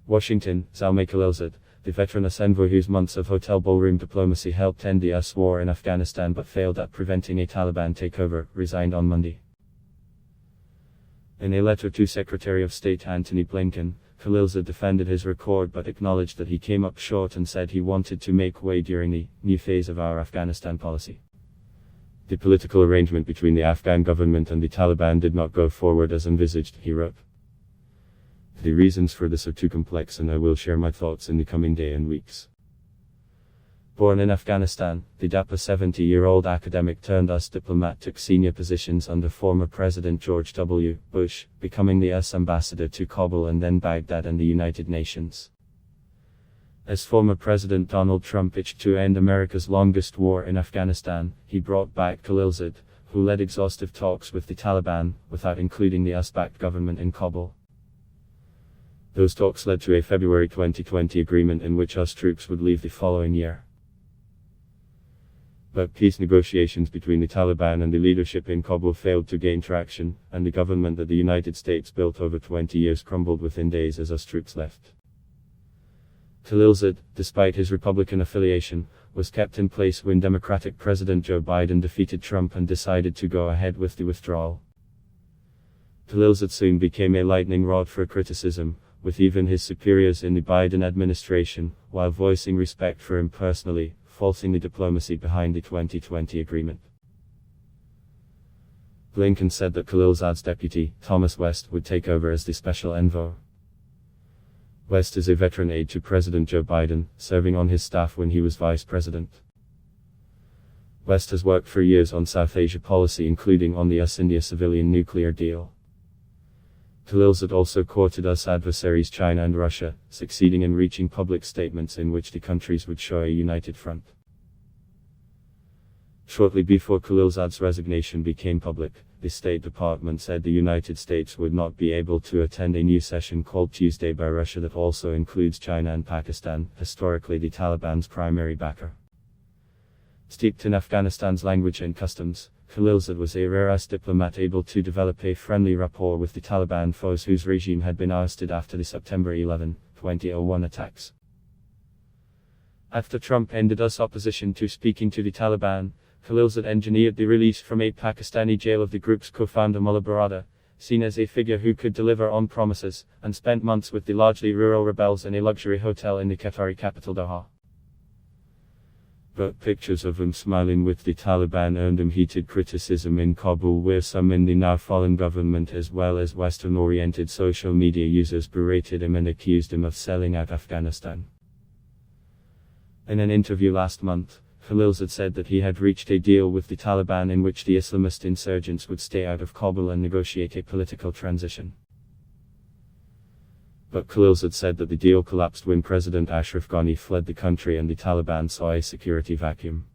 Washington, Zalmay Khalilzad, the veteran envoy whose months of hotel-ballroom diplomacy helped end the US war in Afghanistan but failed at preventing a Taliban takeover, resigned on Monday. In a letter to Secretary of State Antony Blinken, Khalilzad defended his record but acknowledged that he came up short and said he wanted to make way during the new phase of our Afghanistan policy. The political arrangement between the Afghan government and the Taliban did not go forward as envisaged, he wrote. The reasons for this are too complex and I will share my thoughts in the coming day and weeks. Born in Afghanistan, the dapper 70-year-old academic turned US diplomat took senior positions under former President George W. Bush, becoming the US ambassador to Kabul and then Baghdad and the United Nations. As former President Donald Trump itched to end America's longest war in Afghanistan, he brought back Khalilzad, who led exhaustive talks with the Taliban, without including the US-backed government in Kabul. Those talks led to a February 2020 agreement in which US troops would leave the following year. But peace negotiations between the Taliban and the leadership in Kabul failed to gain traction, and the government that the United States built over 20 years crumbled within days as US troops left. Khalilzad, despite his Republican affiliation, was kept in place when Democratic President Joe Biden defeated Trump and decided to go ahead with the withdrawal. Khalilzad soon became a lightning rod for criticism, with even his superiors in the Biden administration, while voicing respect for him personally, faulting the diplomacy behind the 2020 agreement. Blinken said that Khalilzad's deputy, Thomas West, would take over as the special envoy. West is a veteran aide to President Joe Biden, serving on his staff when he was vice president. West has worked for years on South Asia policy, including on the US-India civilian nuclear deal. Khalilzad also courted US adversaries China and Russia, succeeding in reaching public statements in which the countries would show a united front. Shortly before Khalilzad's resignation became public, the State Department said the United States would not be able to attend a new session called Tuesday by Russia that also includes China and Pakistan, historically the Taliban's primary backer. Steeped in Afghanistan's language and customs, Khalilzad was a rare US diplomat able to develop a friendly rapport with the Taliban foes whose regime had been ousted after the September 11, 2001 attacks. After Trump ended US opposition to speaking to the Taliban, Khalilzad engineered the release from a Pakistani jail of the group's co-founder Mullah Baradar, seen as a figure who could deliver on promises, and spent months with the largely rural rebels in a luxury hotel in the Qatari capital Doha. But pictures of him smiling with the Taliban earned him heated criticism in Kabul, where some in the now-fallen government as well as Western-oriented social media users berated him and accused him of selling out Afghanistan. In an interview last month, Khalilzad said that he had reached a deal with the Taliban in which the Islamist insurgents would stay out of Kabul and negotiate a political transition. But Khalilzad said that the deal collapsed when President Ashraf Ghani fled the country and the Taliban saw a security vacuum.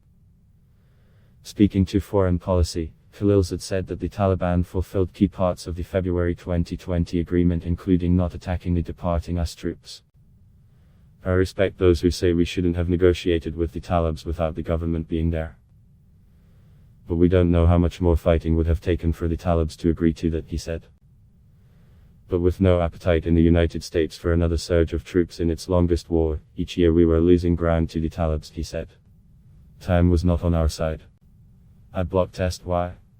Speaking to Foreign Policy, Khalilzad said that the Taliban fulfilled key parts of the February 2020 agreement, including not attacking the departing US troops. I respect those who say we shouldn't have negotiated with the Talibs without the government being there. But we don't know how much more fighting would have taken for the Talibs to agree to that, he said. But with no appetite in the United States for another surge of troops in its longest war, each year we were losing ground to the Talibs, he said. Time was not on our side. Ad block test why?